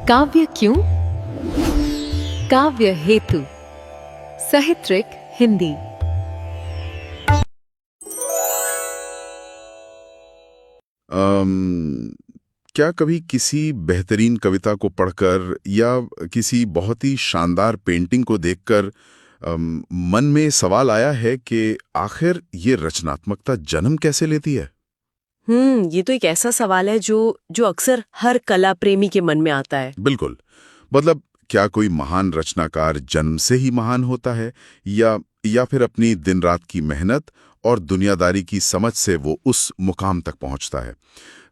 काव्य क्यों? काव्य हेतु। साहित्यिक हिंदी। क्या कभी किसी बेहतरीन कविता को पढ़कर या किसी बहुत ही शानदार पेंटिंग को देखकर मन में सवाल आया है कि आखिर ये रचनात्मकता जन्म कैसे लेती है? ये तो एक ऐसा सवाल है जो अक्सर हर कला प्रेमी के मन में आता है। बिल्कुल। मतलब क्या कोई महान रचनाकार जन्म से ही महान होता है या फिर अपनी दिन रात की मेहनत और दुनियादारी की समझ से वो उस मुकाम तक पहुंचता है?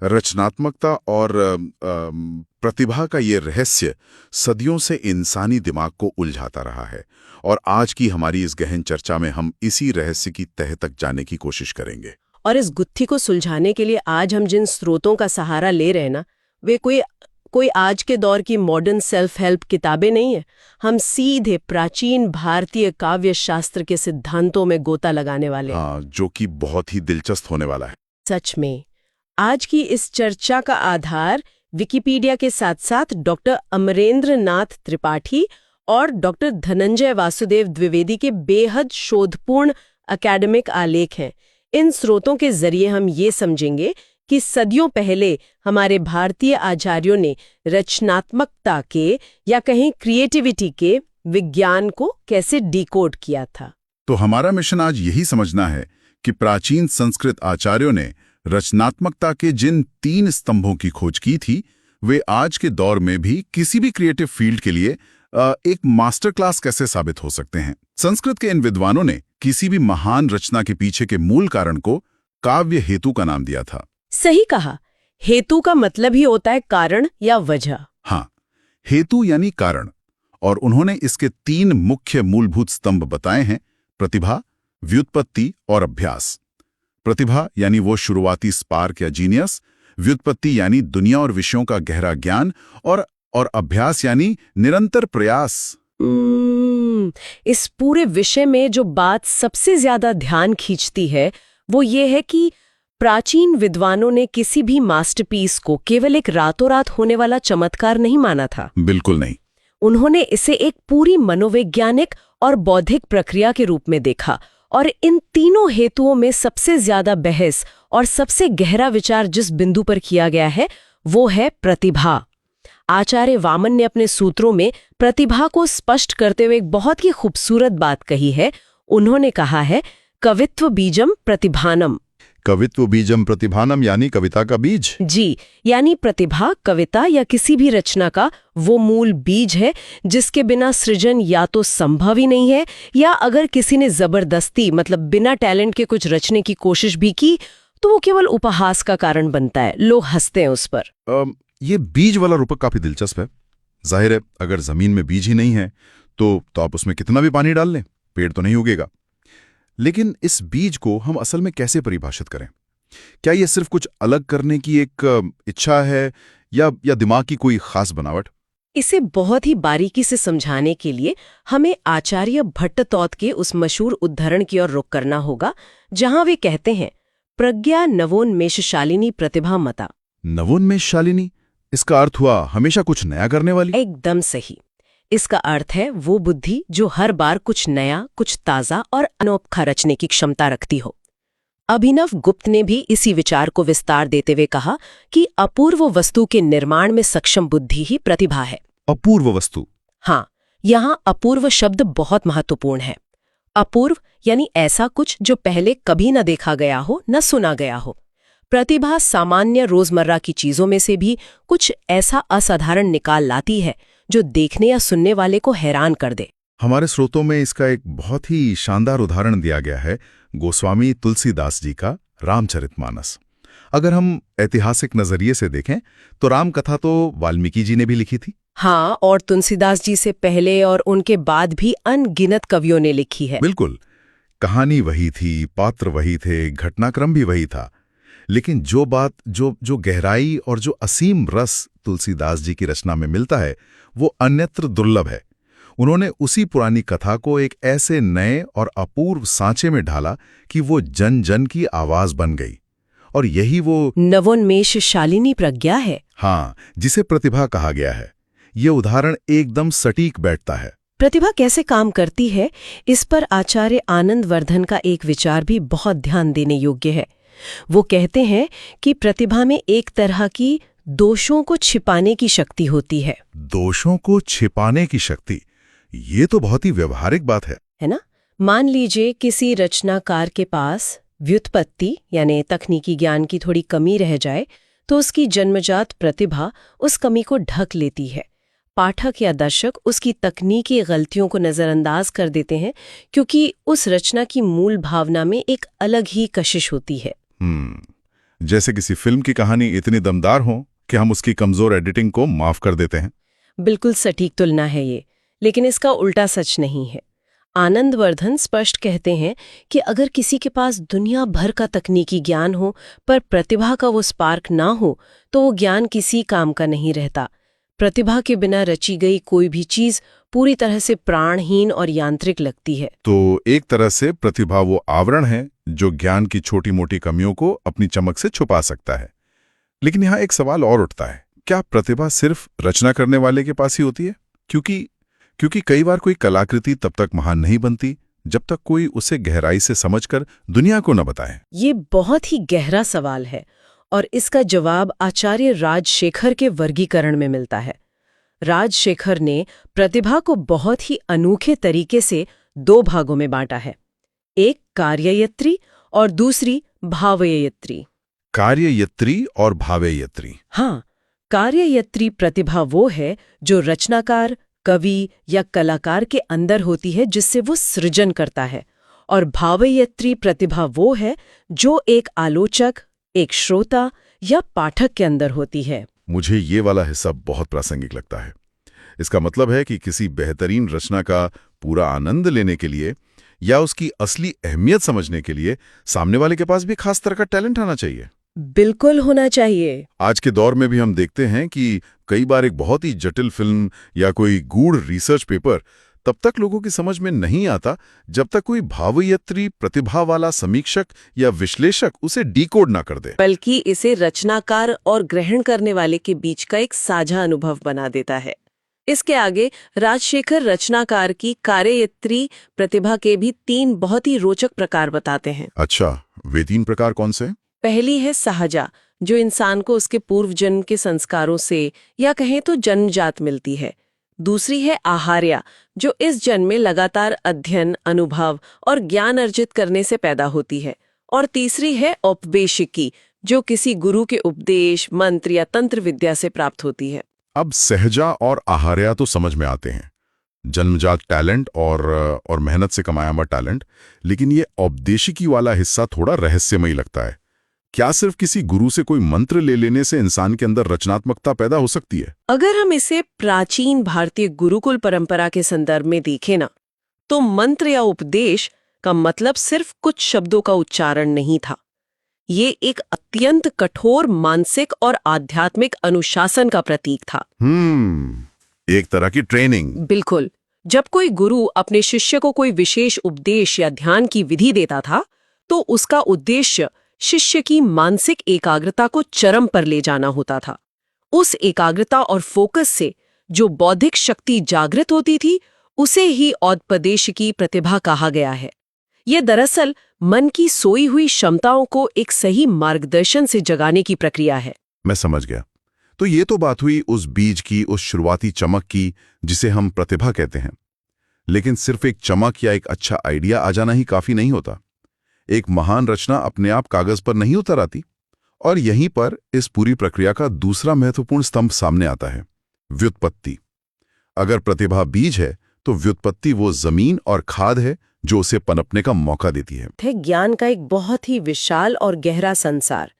रचनात्मकता और प्रतिभा का ये रहस्य सदियों से इंसानी दिमाग को उलझाता रहा है और आज की हमारी इस गहन चर्चा में हम इसी रहस्य की तह तक जाने की कोशिश करेंगे। और इस गुत्थी को सुलझाने के लिए आज हम जिन स्रोतों का सहारा ले रहे हैं ना, वे कोई आज के दौर की मॉडर्न सेल्फ हेल्प किताबें नहीं है। हम सीधे प्राचीन भारतीय काव्य शास्त्र के सिद्धांतों में गोता लगाने वाले हैं। हाँ, जो कि बहुत ही दिलचस्प होने वाला है। सच में आज की इस चर्चा का आधार विकिपीडिया के साथ साथ डॉक्टर अमरेंद्र नाथ त्रिपाठी और डॉक्टर धनंजय वासुदेव द्विवेदी के बेहद शोधपूर्ण अकादमिक आलेख हैं। इन स्रोतों के जरिए हम ये समझेंगे कि सदियों पहले हमारे भारतीय आचार्यों ने रचनात्मकता के या कहीं क्रिएटिविटी के विज्ञान को कैसे डिकोड किया था। तो हमारा मिशन आज यही समझना है कि प्राचीन संस्कृत आचार्यों ने रचनात्मकता के जिन 3 स्तंभों की खोज की थी, वे आज के दौर में भी किसी भी क्रिएटिव फील्ड के लिए एक मास्टर क्लास कैसे साबित हो सकते हैं। संस्कृत के इन विद्वानों ने किसी भी महान रचना के पीछे के मूल कारण को काव्य हेतु का नाम दिया था। सही कहा। हेतु का मतलब ही होता है कारण या वजह। हाँ, हेतु यानी कारण। और उन्होंने इसके 3 मुख्य मूलभूत स्तंभ बताए हैं: प्रतिभा, व्युत्पत्ति और अभ्यास। प्रतिभा यानी वो शुरुआती स्पार्क या जीनियस, व्युत्पत्ति यानी दुनिया और विषयों का गहरा ज्ञान, और अभ्यास यानी निरंतर प्रयास। इस पूरे विषय में जो बात सबसे ज्यादा ध्यान खींचती है वो ये है कि प्राचीन विद्वानों ने किसी भी मास्टरपीस को केवल एक रातों रात होने वाला चमत्कार नहीं माना था। बिल्कुल नहीं। उन्होंने इसे एक पूरी मनोवैज्ञानिक और बौद्धिक प्रक्रिया के रूप में देखा और इन तीनों हेतुओं में सबसे ज्यादा बहस और सबसे गहरा विचार जिस बिंदु पर किया गया है वो है प्रतिभा। आचार्य वामन ने अपने सूत्रों में प्रतिभा को स्पष्ट करते हुए एक बहुत ही खूबसूरत बात कही है। उन्होंने कहा है, कवित्व बीजम प्रतिभानम। कवित्व बीजम प्रतिभानम यानी कविता का बीज। जी, यानी प्रतिभा कविता या किसी भी रचना का वो मूल बीज है जिसके बिना सृजन या तो संभव ही नहीं है, या अगर किसी ने जबरदस्ती मतलब बिना टैलेंट के कुछ रचने की कोशिश भी की तो वो केवल उपहास का कारण बनता है। लोग हंसते हैं उस पर। ये बीज वाला रूपक काफी दिलचस्प है। जाहिर है, अगर जमीन में बीज ही नहीं है तो आप उसमें कितना भी पानी डाल लें, पेड़ तो नहीं उगेगा। लेकिन इस बीज को हम असल में कैसे परिभाषित करें? क्या ये सिर्फ कुछ अलग करने की एक इच्छा है या दिमाग की कोई खास बनावट? इसे बहुत ही बारीकी से समझाने के लिए हमें आचार्य भट्टतौत के उस मशहूर उद्धरण की ओर रुख करना होगा जहां वे कहते हैं, प्रज्ञा नवोन्मेषशालिनी प्रतिभा मता। नवोन्मेषशालिनी, इसका अर्थ हुआ हमेशा कुछ नया करने वाली? एकदम सही। इसका अर्थ है वो बुद्धि जो हर बार कुछ नया, कुछ ताजा और अनोखा रचने की क्षमता रखती हो। अभिनव गुप्त ने भी इसी विचार को विस्तार देते हुए कहा कि अपूर्व वस्तु के निर्माण में सक्षम बुद्धि ही प्रतिभा है। अपूर्व वस्तु? हाँ, यहाँ अपूर्व शब्द बहुत महत्वपूर्ण है। अपूर्व यानी ऐसा कुछ जो पहले कभी न देखा गया हो, न सुना गया हो। प्रतिभा सामान्य रोजमर्रा की चीजों में से भी कुछ ऐसा असाधारण निकाल लाती है जो देखने या सुनने वाले को हैरान कर दे। हमारे स्रोतों में इसका एक बहुत ही शानदार उदाहरण दिया गया है, गोस्वामी तुलसीदास जी का रामचरितमानस। अगर हम ऐतिहासिक नजरिए से देखें तो राम कथा तो वाल्मीकि जी ने भी लिखी थी। हाँ, और तुलसीदास जी से पहले और उनके बाद भी अनगिनत कवियों ने लिखी है। बिल्कुल, कहानी वही थी, पात्र वही थे, घटनाक्रम भी वही था, लेकिन जो गहराई और जो असीम रस तुलसीदास जी की रचना में मिलता है वो अन्यत्र दुर्लभ है। उन्होंने उसी पुरानी कथा को एक ऐसे नए और अपूर्व सांचे में ढाला कि वो जन जन की आवाज बन गई। और यही वो नवोन्मेषशालिनी प्रज्ञा है। हाँ, जिसे प्रतिभा कहा गया है। ये उदाहरण एकदम सटीक बैठता है। प्रतिभा कैसे काम करती है, इस पर आचार्य आनंदवर्धन का एक विचार भी बहुत ध्यान देने योग्य है। वो कहते हैं कि प्रतिभा में एक तरह की दोषों को छिपाने की शक्ति होती है। दोषों को छिपाने की शक्ति, ये तो बहुत ही व्यवहारिक बात है ना? मान लीजिए किसी रचनाकार के पास व्युत्पत्ति यानी तकनीकी ज्ञान की थोड़ी कमी रह जाए, तो उसकी जन्मजात प्रतिभा उस कमी को ढक लेती है। पाठक या दर्शक उसकी तकनीकी गलतियों को नजरअंदाज कर देते हैं, क्योंकि उस रचना की मूल भावना में एक अलग ही कशिश होती है। जैसे किसी फिल्म की कहानी इतनी दमदार हो कि हम उसकी कमजोर एडिटिंग को माफ कर देते हैं। बिल्कुल सटीक तुलना है ये, लेकिन इसका उल्टा सच नहीं है। आनंदवर्धन स्पष्ट कहते हैं कि अगर किसी के पास दुनिया भर का तकनीकी ज्ञान हो पर प्रतिभा का वो स्पार्क ना हो, तो वो ज्ञान किसी काम का नहीं रहता। प्रतिभा के बिना रची गई कोई भी चीज पूरी तरह से प्राणहीन और यांत्रिक लगती है। तो एक तरह से प्रतिभा वो आवरण है जो ज्ञान की छोटी मोटी कमियों को अपनी चमक से छुपा सकता है। लेकिन यहाँ एक सवाल और उठता है, क्या प्रतिभा सिर्फ रचना करने वाले के पास ही होती है? क्योंकि कई बार कोई कलाकृति तब तक महान नहीं बनती जब तक कोई उसे गहराई से समझकर दुनिया को न बताए। ये बहुत ही गहरा सवाल है और इसका जवाब आचार्य राजशेखर के वर्गीकरण में मिलता है। राजशेखर ने प्रतिभा को बहुत ही अनोखे तरीके से दो भागों में बांटा है, एक कार्ययत्री और दूसरी भावयत्री। कार्ययत्री और भावयत्री। हाँ, कार्ययत्री प्रतिभा वो है जो रचनाकार, कवि या कलाकार के अंदर होती है, जिससे वो सृजन करता है। और भावयत्री प्रतिभा वो है जो एक आलोचक, एक श्रोता या पाठक के अंदर होती है। मुझे ये वाला हिस्सा बहुत प्रासंगिक लगता है। इसका मतलब है कि किसी बेहतरीन रचना का पूरा आनंद लेने के लिए या उसकी असली अहमियत समझने के लिए सामने वाले के पास भी खास तरह का टैलेंट आना चाहिए। बिल्कुल होना चाहिए। आज के दौर में भी हम देखते हैं कि कई बार एक बहुत ही जटिल फिल्म या कोई गूढ़ रिसर्च पेपर तब तक लोगों की समझ में नहीं आता जब तक कोई भावयत्री प्रतिभा वाला समीक्षक या विश्लेषक उसे डिकोड ना कर दे, बल्कि इसे रचनाकार और ग्रहण करने वाले के बीच का एक साझा अनुभव बना देता है। इसके आगे राजशेखर रचनाकार की कार्ययत्री प्रतिभा के भी 3 बहुत ही रोचक प्रकार बताते हैं। अच्छा, वे 3 प्रकार कौन से? पहली है सहजा, जो इंसान को उसके पूर्व जन्म के संस्कारों से या कहें तो जन्मजात मिलती है। दूसरी है आहार्या, जो इस जन्म में लगातार अध्ययन, अनुभव और ज्ञान अर्जित करने से पैदा होती है। और तीसरी है औपवेशिकी, जो किसी गुरु के उपदेश, मंत्र या तंत्र विद्या से प्राप्त होती है। अब सहजा और आहार्या तो समझ में आते हैं, जन्मजात टैलेंट और मेहनत से कमाया हुआ टैलेंट, लेकिन ये औपदेशिकी वाला हिस्सा थोड़ा रहस्यमयी लगता है। क्या सिर्फ किसी गुरु से कोई मंत्र ले लेने से इंसान के अंदर रचनात्मकता पैदा हो सकती है? अगर हम इसे प्राचीन भारतीय गुरुकुल परंपरा के संदर्भ में देखें ना, तो मंत्र या उपदेश का मतलब सिर्फ कुछ शब्दों का उच्चारण नहीं था। ये एक अत्यंत कठोर मानसिक और आध्यात्मिक अनुशासन का प्रतीक था। एक तरह की ट्रेनिंग। बिल्कुल। जब कोई गुरु अपने शिष्य को कोई विशेष उपदेश या ध्यान की विधि देता था, तो उसका उद्देश्य शिष्य की मानसिक एकाग्रता को चरम पर ले जाना होता था। उस एकाग्रता और फोकस से जो बौद्धिक शक्ति जागृत होती थी, उसे ही औपदेशिकी प्रतिभा कहा गया है। ये दरअसल मन की सोई हुई क्षमताओं को एक सही मार्गदर्शन से जगाने की प्रक्रिया है। मैं समझ गया। तो ये तो बात हुई उस बीज की, उस शुरुआती चमक की, जिसे हम प्रतिभा कहते हैं। लेकिन सिर्फ एक चमक या एक अच्छा आइडिया आ जाना ही काफी नहीं होता। एक महान रचना अपने आप कागज पर नहीं उतर आती। और यहीं पर इस पूरी प्रक्रिया का दूसरा महत्वपूर्ण स्तंभ सामने आता है, व्युत्पत्ति। अगर प्रतिभा बीज है, तो व्युत्पत्ति वो जमीन और खाद है जो उसे पनपने का मौका देती है। ज्ञान का एक बहुत ही विशाल और गहरा संसार।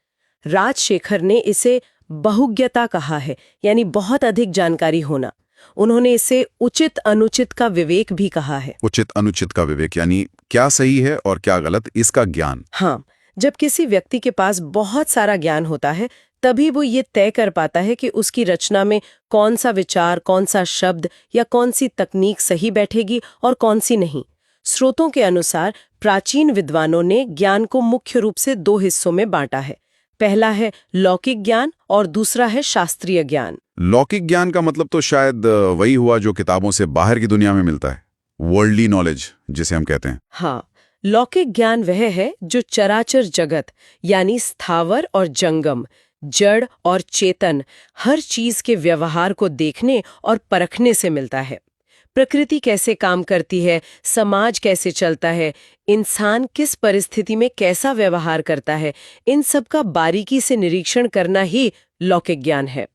राजशेखर ने इसे बहुज्ञता कहा है, यानी बहुत अधिक जानकारी होना। उन्होंने इसे उचित अनुचित का विवेक भी कहा है। उचित अनुचित का विवेक यानी क्या सही है और क्या गलत, इसका ज्ञान। हाँ, जब किसी व्यक्ति के पास बहुत सारा ज्ञान होता है, तभी वो ये तय कर पाता है कि उसकी रचना में कौन सा विचार, कौन सा शब्द या कौन सी तकनीक सही बैठेगी और कौन सी नहीं। स्रोतों के अनुसार प्राचीन विद्वानों ने ज्ञान को मुख्य रूप से 2 हिस्सों में बांटा है, पहला है लौकिक ज्ञान और दूसरा है शास्त्रीय ज्ञान। लौकिक ज्ञान का मतलब तो शायद वही हुआ जो किताबों से बाहर की दुनिया में मिलता है, वर्ल्डली नॉलेज जिसे हम कहते हैं। हाँ, लौकिक ज्ञान वह है जो चराचर जगत यानी स्थावर और जंगम, जड़ और चेतन, हर चीज के व्यवहार को देखने और परखने से मिलता है। प्रकृति कैसे काम करती है, समाज कैसे चलता है, इंसान किस परिस्थिति में कैसा व्यवहार करता है, इन सब का बारीकी से निरीक्षण करना ही लौकिक ज्ञान है।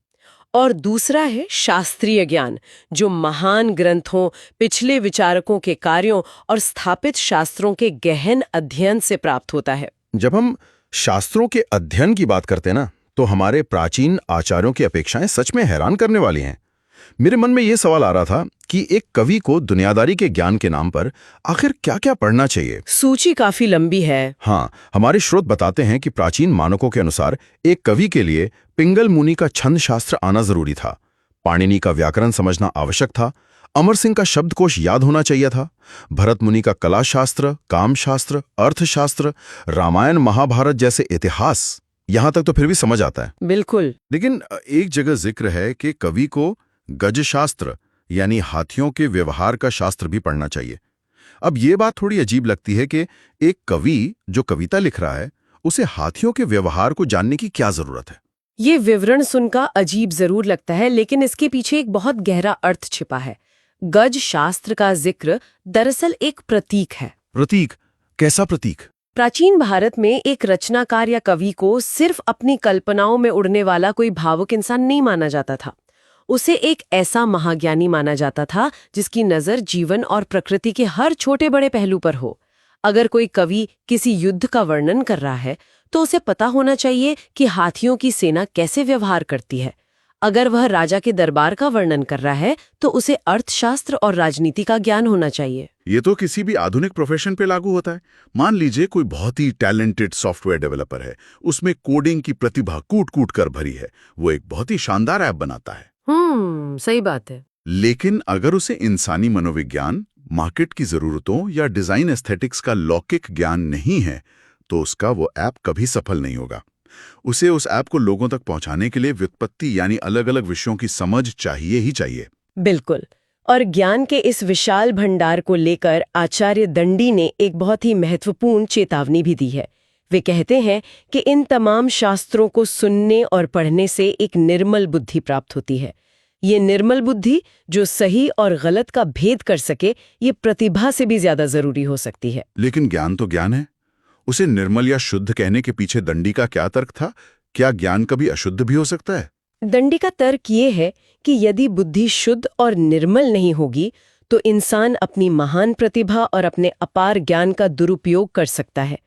और दूसरा है शास्त्रीय ज्ञान, जो महान ग्रंथों, पिछले विचारकों के कार्यों और स्थापित शास्त्रों के गहन अध्ययन से प्राप्त होता है। जब हम शास्त्रों के अध्ययन की बात करते हैं ना, तो हमारे प्राचीन आचार्यों की अपेक्षाएं सच में हैरान करने वाली हैं। मेरे मन में यह सवाल आ रहा था कि एक कवि को दुनियादारी के ज्ञान के नाम पर आखिर क्या-क्या पढ़ना चाहिए। सूची काफी लंबी है। हाँ, हमारे स्रोत बताते हैं कि प्राचीन मानकों के अनुसार एक कवि के लिए पिंगल मुनि का छंद शास्त्र आना जरूरी था, पाणिनि का व्याकरण समझना आवश्यक था, अमर सिंह का शब्दकोश याद होना चाहिए था, भरत मुनि का कला शास्त्र, काम शास्त्र, अर्थशास्त्र, रामायण महाभारत जैसे इतिहास, यहां तक तो फिर भी समझ आता है। बिल्कुल। लेकिन एक जगह जिक्र है कि कवि को गज शास्त्र यानी हाथियों के व्यवहार का शास्त्र भी पढ़ना चाहिए। अब ये बात थोड़ी अजीब लगती है कि एक कवि जो कविता लिख रहा है, उसे हाथियों के व्यवहार को जानने की क्या जरूरत है? ये विवरण सुनकर अजीब जरूर लगता है, लेकिन इसके पीछे एक बहुत गहरा अर्थ छिपा है। गज शास्त्र का जिक्र दरअसल एक प्रतीक है। प्रतीक? कैसा प्रतीक? प्राचीन भारत में एक रचनाकार या कवि को सिर्फ अपनी कल्पनाओं में उड़ने वाला कोई भावुक इंसान नहीं माना जाता था। उसे एक ऐसा महाज्ञानी माना जाता था जिसकी नजर जीवन और प्रकृति के हर छोटे बड़े पहलू पर हो। अगर कोई कवि किसी युद्ध का वर्णन कर रहा है तो उसे पता होना चाहिए कि हाथियों की सेना कैसे व्यवहार करती है। अगर वह राजा के दरबार का वर्णन कर रहा है तो उसे अर्थशास्त्र और राजनीति का ज्ञान होना चाहिए। ये तो किसी भी आधुनिक प्रोफेशन पे लागू होता है। मान लीजिए कोई बहुत ही टैलेंटेड सॉफ्टवेयर डेवलपर है, उसमें कोडिंग की प्रतिभा कूट कूट कर भरी है, वो एक बहुत ही शानदार ऐप बनाता है। सही बात है। लेकिन अगर उसे इंसानी मनोविज्ञान, मार्केट की जरूरतों या डिजाइन एस्थेटिक्स का लौकिक ज्ञान नहीं है, तो उसका वो ऐप कभी सफल नहीं होगा। उसे उस ऐप को लोगों तक पहुंचाने के लिए व्युत्पत्ति यानी अलग अलग विषयों की समझ चाहिए ही चाहिए। बिल्कुल। और ज्ञान के इस विशाल भंडार को लेकर आचार्य दंडी ने एक बहुत ही महत्वपूर्ण चेतावनी भी दी है। वे कहते हैं कि इन तमाम शास्त्रों को सुनने और पढ़ने से एक निर्मल बुद्धि प्राप्त होती है। ये निर्मल बुद्धि जो सही और गलत का भेद कर सके, ये प्रतिभा से भी ज्यादा जरूरी हो सकती है। लेकिन ज्ञान तो ज्ञान है। उसे निर्मल या शुद्ध कहने के पीछे दंडी का क्या तर्क था? क्या ज्ञान कभी अशुद्ध भी हो सकता है? दंडी का तर्क ये है कि यदि बुद्धि शुद्ध और निर्मल नहीं होगी तो इंसान अपनी महान प्रतिभा और अपने अपार ज्ञान का दुरुपयोग कर सकता है।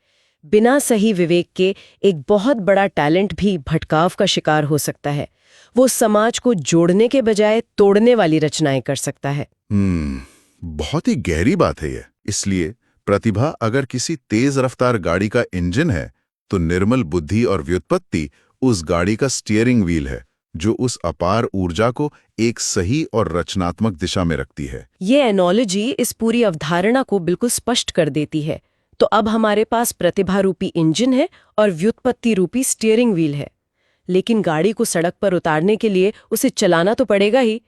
बिना सही विवेक के एक बहुत बड़ा टैलेंट भी भटकाव का शिकार हो सकता है। वो समाज को जोड़ने के बजाय तोड़ने वाली रचनाएं कर सकता है। बहुत ही गहरी बात है ये। इसलिए प्रतिभा अगर किसी तेज रफ्तार गाड़ी का इंजन है, तो निर्मल बुद्धि और व्युत्पत्ति उस गाड़ी का स्टीयरिंग व्हील है, जो उस अपार ऊर्जा को एक सही और रचनात्मक दिशा में रखती है। ये एनोलॉजी इस पूरी अवधारणा को बिल्कुल स्पष्ट कर देती है। तो अब हमारे पास प्रतिभा रूपी इंजन है और व्युत्पत्ति रूपी स्टीयरिंग व्हील है, लेकिन गाड़ी को सड़क पर उतारने के लिए उसे चलाना तो पड़ेगा ही।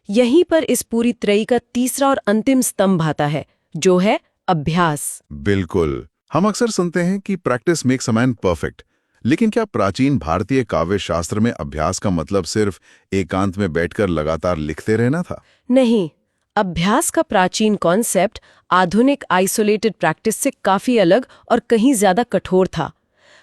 यहीं पर इस पूरी त्रयी का तीसरा और अंतिम स्तंभ आता है, जो है अभ्यास। बिल्कुल। हम अक्सर सुनते हैं कि practice makes a man perfect, लेकिन क्या प्राचीन भारतीय काव्य शास्त्र में अभ्यास का मतलब सिर्फ एकांत में बैठकर लगातार लिखते रहना था? नहीं, अभ्यास का प्राचीन कॉन्सेप्ट आधुनिक आइसोलेटेड प्रैक्टिस से काफी अलग और कहीं ज्यादा कठोर था।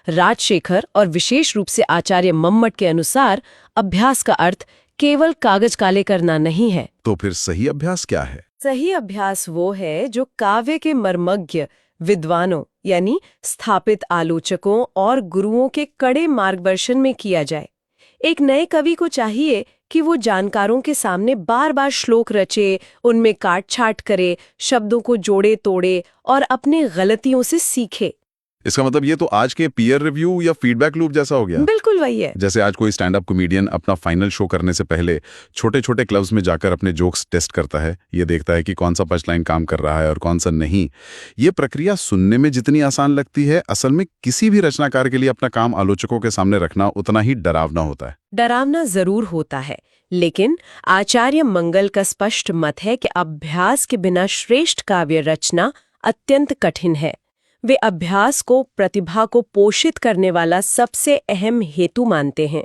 राजशेखर और विशेष रूप से आचार्य मम्मट के अनुसार अभ्यास का अर्थ केवल कागज काले करना नहीं है। तो फिर सही अभ्यास क्या है? सही अभ्यास वो है जो काव्य के मर्मज्ञ विद्वानों यानी स्थापित आलोचकों और गुरुओं के कड़े मार्गदर्शन में किया जाए। एक नए कवि को चाहिए कि वो जानकारों के सामने बार बार श्लोक रचे, उनमें काट छाट करे, शब्दों को जोड़े तोड़े और अपने गलतियों से सीखे। इसका मतलब ये तो आज के पीयर रिव्यू या फीडबैक लूप जैसा हो गया। बिल्कुल वही है। जैसे आज कोई स्टैंड अप कॉमेडियन अपना फाइनल शो करने से पहले छोटे छोटे क्लब्स में जाकर अपने जोक्स टेस्ट करता है, ये देखता है कि कौन सा पंच लाइन काम कर रहा है और कौन सा नहीं। ये प्रक्रिया सुनने में जितनी आसान लगती है, असल में किसी भी रचनाकार के लिए अपना काम आलोचकों के सामने रखना उतना ही डरावना होता है। डरावना जरूर होता है, लेकिन आचार्य मंगल का स्पष्ट मत है कि अभ्यास के बिना श्रेष्ठ काव्य रचना अत्यंत कठिन है। वे अभ्यास को, प्रतिभा को पोषित करने वाला सबसे अहम हेतु मानते हैं।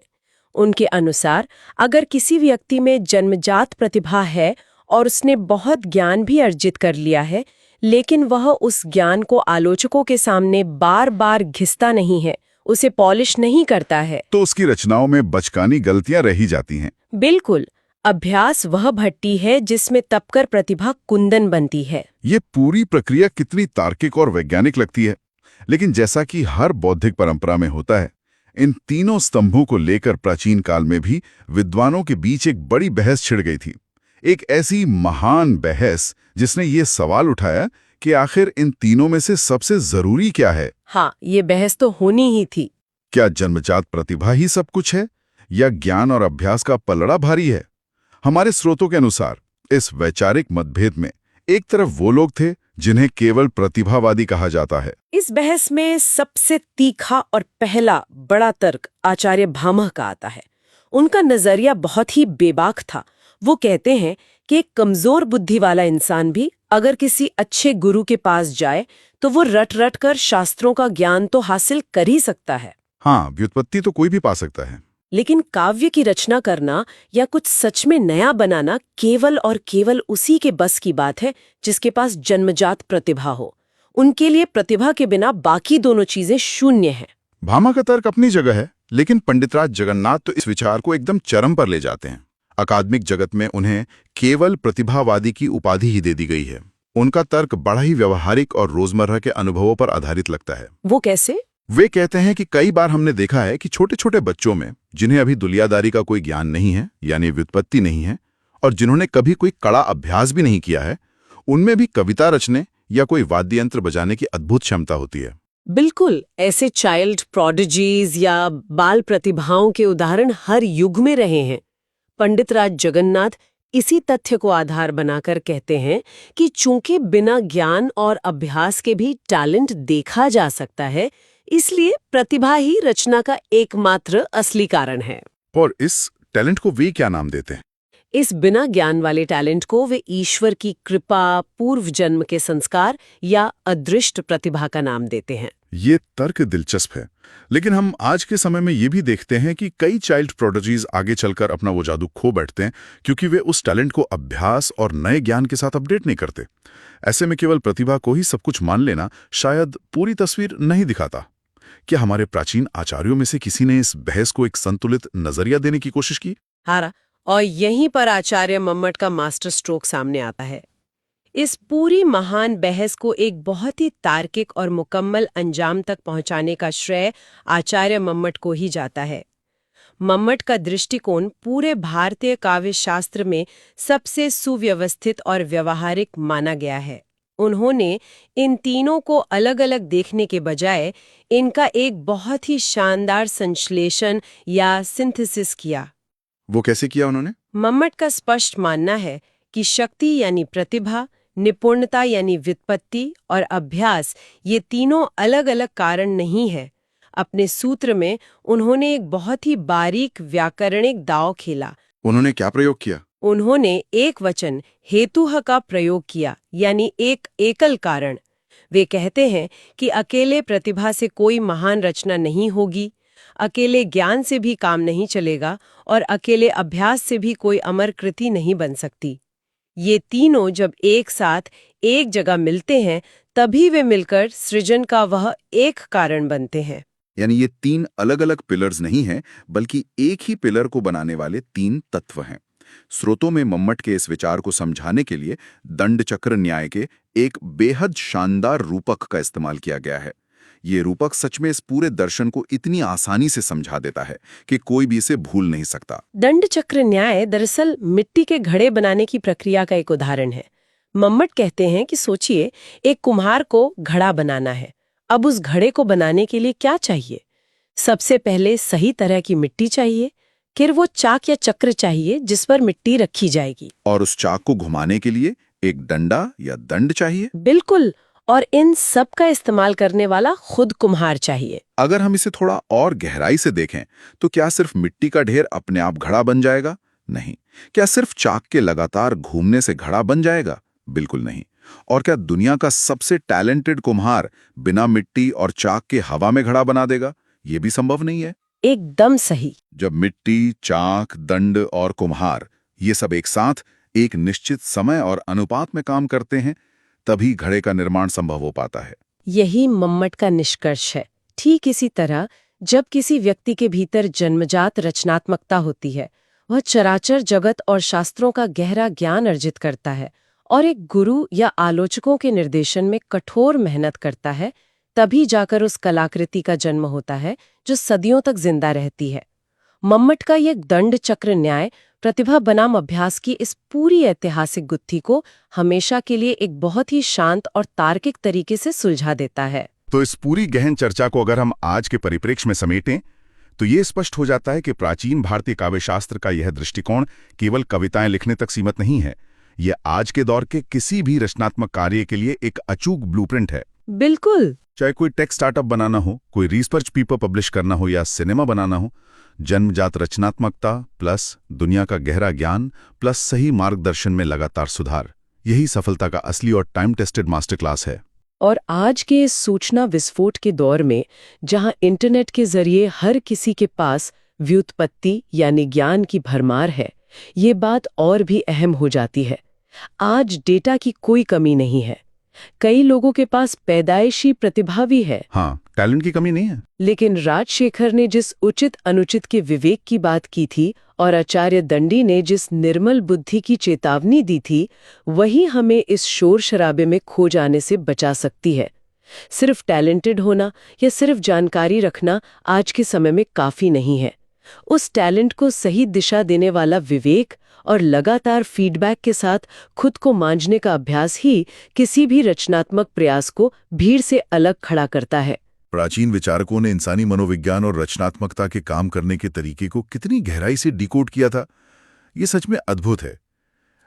उनके अनुसार अगर किसी व्यक्ति में जन्मजात प्रतिभा है और उसने बहुत ज्ञान भी अर्जित कर लिया है, लेकिन वह उस ज्ञान को आलोचकों के सामने बार बार घिसता नहीं है, उसे पॉलिश नहीं करता है, तो उसकी रचनाओं में बचकानी गलतियां रह ही जाती हैं। बिल्कुल। अभ्यास वह भट्टी है जिसमें तपकर प्रतिभा कुंदन बनती है। ये पूरी प्रक्रिया कितनी तार्किक और वैज्ञानिक लगती है, लेकिन जैसा कि हर बौद्धिक परंपरा में होता है, इन तीनों स्तंभों को लेकर प्राचीन काल में भी विद्वानों के बीच एक बड़ी बहस छिड़ गई थी। एक ऐसी महान बहस जिसने ये सवाल उठाया कि आखिर इन तीनों में से सबसे जरूरी क्या है। हाँ, ये बहस तो होनी ही थी। क्या जन्मजात प्रतिभा ही सब कुछ है या ज्ञान और अभ्यास का पलड़ा भारी है? हमारे स्रोतों के अनुसार इस वैचारिक मतभेद में एक तरफ वो लोग थे जिन्हें केवल प्रतिभावादी कहा जाता है। इस बहस में सबसे तीखा और पहला बड़ा तर्क आचार्य भामह का आता है। उनका नजरिया बहुत ही बेबाक था। वो कहते हैं कि एक कमजोर बुद्धि वाला इंसान भी अगर किसी अच्छे गुरु के पास जाए तो वो रट रट कर शास्त्रों का ज्ञान तो हासिल कर ही सकता है। हाँ, व्युत्पत्ति तो कोई भी पा सकता है, लेकिन काव्य की रचना करना या कुछ सच में नया बनाना केवल और केवल उसी के बस की बात है जिसके पास जन्मजात प्रतिभा हो। उनके लिए प्रतिभा के बिना बाकी दोनों चीजें शून्य हैं। भामा का तर्क अपनी जगह है, लेकिन पंडितराज जगन्नाथ तो इस विचार को एकदम चरम पर ले जाते हैं। अकादमिक जगत में उन्हें केवल प्रतिभावादी की उपाधि ही दे दी गई है। उनका तर्क बड़ा ही व्यवहारिक और रोजमर्रा के अनुभवों पर आधारित लगता है। वो कैसे? वे कहते हैं कि कई बार हमने देखा है कि छोटे छोटे बच्चों में जिन्हें अभी दुनियादारी का कोई ज्ञान नहीं है, यानी व्युत्पत्ति नहीं है, और जिन्होंने कभी कोई कड़ा अभ्यास भी नहीं किया है, उनमें भी कविता रचने या कोई वाद्य यंत्र बजाने की अद्भुत क्षमता होती है। बिल्कुल, ऐसे चाइल्ड प्रोडिजीज या बाल प्रतिभाओं के उदाहरण हर युग में रहे हैं। पंडितराज जगन्नाथ इसी तथ्य को आधार बनाकर कहते हैं कि चूंकि बिना ज्ञान और अभ्यास के भी टैलेंट देखा जा सकता है, इसलिए प्रतिभा ही रचना का एकमात्र असली कारण है। और इस टैलेंट को वे क्या नाम देते हैं? इस बिना ज्ञान वाले टैलेंट को वे ईश्वर की कृपा, पूर्व जन्म के संस्कार या अदृष्ट प्रतिभा का नाम देते हैं। ये तर्क दिलचस्प है, लेकिन हम आज के समय में ये भी देखते हैं कि कई चाइल्ड प्रोडिजीज आगे चलकर अपना वो जादू खो बैठते हैं क्योंकि वे उस टैलेंट को अभ्यास और नए ज्ञान के साथ अपडेट नहीं करते। ऐसे में केवल प्रतिभा को ही सब कुछ मान लेना शायद पूरी तस्वीर नहीं दिखाता। क्या हमारे प्राचीन आचार्यों में से किसी ने इस बहस को एक संतुलित नजरिया देने की कोशिश की? हारा, और यहीं पर आचार्य मम्मट का मास्टर स्ट्रोक सामने आता है। इस पूरी महान बहस को एक बहुत ही तार्किक और मुकम्मल अंजाम तक पहुंचाने का श्रेय आचार्य मम्मट को ही जाता है। मम्मट का दृष्टिकोण पूरे भारतीय काव्य शास्त्र में सबसे सुव्यवस्थित और व्यवहारिक माना गया है। उन्होंने इन तीनों को अलग अलग देखने के बजाय इनका एक बहुत ही शानदार संश्लेषण या सिंथेसिस किया। वो कैसे किया उन्होंने? मम्मट का स्पष्ट मानना है कि शक्ति यानी प्रतिभा, निपुणता यानी व्युत्पत्ति और अभ्यास ये तीनों अलग अलग कारण नहीं है। अपने सूत्र में उन्होंने एक बहुत ही बारीक व्याकरणिक दांव खेला। उन्होंने क्या प्रयोग किया? उन्होंने एक वचन हेतुः का प्रयोग किया, यानी एक एकल कारण। वे कहते हैं कि अकेले प्रतिभा से कोई महान रचना नहीं होगी, अकेले ज्ञान से भी काम नहीं चलेगा और अकेले अभ्यास से भी कोई अमर कृति नहीं बन सकती। ये तीनों जब एक साथ एक जगह मिलते हैं तभी वे मिलकर सृजन का वह एक कारण बनते हैं। यानी ये तीन अलग अलग पिलर्स नहीं हैं, बल्कि एक ही पिलर को बनाने वाले तीन तत्व हैं। स्रोतों में मम्मट के इस विचार को समझाने के लिए दंड चक्र न्याय के एक बेहद शानदार रूपक का इस्तेमाल किया गया है। ये रूपक सच में इस पूरे दर्शन को इतनी आसानी से समझा देता है कि कोई भी इसे भूल नहीं सकता। दंड चक्र न्याय दरअसल मिट्टी के घड़े बनाने की प्रक्रिया का एक उदाहरण है। मम्मट कहते हैं कि सोचिए, एक कुम्हार को घड़ा बनाना है। अब उस घड़े को बनाने के लिए क्या चाहिए? सबसे पहले सही तरह की मिट्टी चाहिए, फिर वो चाक या चक्र चाहिए जिस पर मिट्टी रखी जाएगी। और उस चाक को घुमाने के लिए एक डंडा या दंड चाहिए। बिल्कुल, और इन सब का इस्तेमाल करने वाला खुद कुम्हार चाहिए। अगर हम इसे थोड़ा और गहराई से देखें तो क्या सिर्फ मिट्टी का ढेर अपने आप घड़ा बन जाएगा? नहीं। क्या सिर्फ चाक के लगातार घूमने से घड़ा बन जाएगा? बिल्कुल नहीं। और क्या दुनिया का सबसे टैलेंटेड कुम्हार बिना मिट्टी और चाक के हवा में घड़ा बना देगा? ये भी संभव नहीं है। एकदम सही। जब मिट्टी, चाक, दंड और कुम्हार ये सब एक साथ एक निश्चित समय और अनुपात में काम करते हैं, तभी घड़े का निर्माण संभव हो पाता है। यही मम्मट का निष्कर्ष है। ठीक इसी तरह जब किसी व्यक्ति के भीतर जन्मजात रचनात्मकता होती है, वह चराचर जगत और शास्त्रों का गहरा ज्ञान अर्जित करता है और एक गुरु या आलोचकों के निर्देशन में कठोर मेहनत करता है, तभी जाकर उस कलाकृति का जन्म होता है जो सदियों तक जिंदा रहती है। मम्मट का ये दंड चक्र न्याय प्रतिभा बनाम अभ्यास की इस पूरी ऐतिहासिक गुत्थी को हमेशा के लिए एक बहुत ही शांत और तार्किक तरीके से सुलझा देता है। तो इस पूरी गहन चर्चा को अगर हम आज के परिप्रेक्ष्य में समेटें तो ये स्पष्ट हो जाता है कि प्राचीन भारतीय काव्यशास्त्र का यह दृष्टिकोण केवल कविताएं लिखने तक सीमित नहीं है। यह आज के दौर के किसी भी रचनात्मक कार्य के लिए एक अचूक ब्लूप्रिंट है। बिल्कुल। चाहे कोई टेक स्टार्टअप बनाना हो, कोई रिसर्च पेपर पब्लिश करना हो या सिनेमा बनाना हो, जन्मजात रचनात्मकता प्लस दुनिया का गहरा ज्ञान प्लस सही मार्गदर्शन में लगातार सुधार, यही सफलता का असली और टाइम टेस्टेड मास्टर क्लास है। और आज के इस सूचना विस्फोट के दौर में, जहां इंटरनेट के जरिए हर किसी के पास व्युत्पत्ति यानी ज्ञान की भरमार है, ये बात और भी अहम हो जाती है। आज डेटा की कोई कमी नहीं है। कई लोगों के पास पैदाइशी प्रतिभा भी है। हाँ, टैलेंट की कमी नहीं है। लेकिन राजशेखर ने जिस उचित अनुचित के विवेक की बात की थी और आचार्य दंडी ने जिस निर्मल बुद्धि की चेतावनी दी थी, वही हमें इस शोर शराबे में खो जाने से बचा सकती है। सिर्फ टैलेंटेड होना या सिर्फ जानकारी रखना आज के समय में काफी नहीं है। उस टैलेंट को सही दिशा देने वाला विवेक और लगातार फीडबैक के साथ खुद को मांझने का अभ्यास ही किसी भी रचनात्मक प्रयास को भीड़ से अलग खड़ा करता है। प्राचीन विचारकों ने इंसानी मनोविज्ञान और रचनात्मकता के काम करने के तरीके को कितनी गहराई से डिकोड किया था, ये सच में अद्भुत है।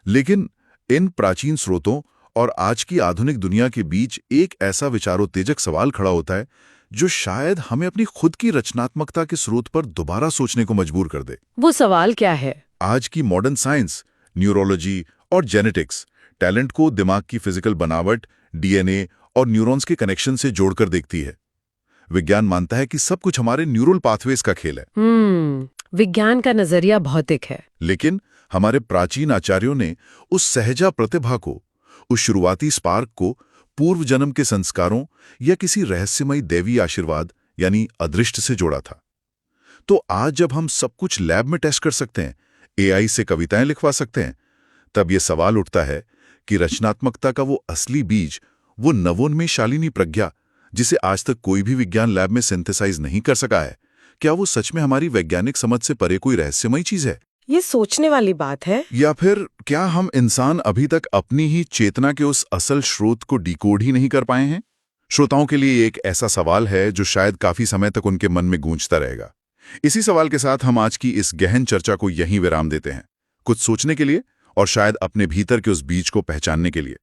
लेकिन इन प्राचीन स्रोतों और आज की आधुनिक दुनिया के बीच एक ऐसा विचारोत्तेजक सवाल खड़ा होता है जो शायद हमें अपनी खुद की रचनात्मकता के स्रोत पर दोबारा सोचने को मजबूर कर दे। वो सवाल क्या है? आज की मॉडर्न साइंस, न्यूरोलॉजी और जेनेटिक्स टैलेंट को दिमाग की फिजिकल बनावट, डीएनए और न्यूरॉन्स के कनेक्शन से जोड़कर देखती है। विज्ञान मानता है कि सब कुछ हमारे न्यूरल पाथवेज का खेल है। विज्ञान का नजरिया भौतिक है। लेकिन हमारे प्राचीन आचार्यों ने उस सहजा प्रतिभा को, उस शुरुआती स्पार्क को पूर्व जन्म के संस्कारों या किसी रहस्यमयी दैवी आशीर्वाद यानी अदृष्ट से जोड़ा था। तो आज जब हम सब कुछ लैब में टेस्ट कर सकते हैं, एआई से कविताएं लिखवा सकते हैं, तब यह सवाल उठता है कि रचनात्मकता का वो असली बीज, वो नवोन्मेषशालिनी प्रज्ञा जिसे आज तक कोई भी विज्ञान लैब में सिंथेसाइज नहीं कर सका है, क्या वो सच में हमारी वैज्ञानिक समझ से परे कोई रहस्यमयी चीज है? ये सोचने वाली बात है। या फिर क्या हम इंसान अभी तक अपनी ही चेतना के उस असल स्रोत को डिकोड ही नहीं कर पाए हैं? श्रोताओं के लिए एक ऐसा सवाल है जो शायद काफी समय तक उनके मन में गूंजता रहेगा। इसी सवाल के साथ हम आज की इस गहन चर्चा को यहीं विराम देते हैं, कुछ सोचने के लिए और शायद अपने भीतर के उस बीज को पहचानने के लिए।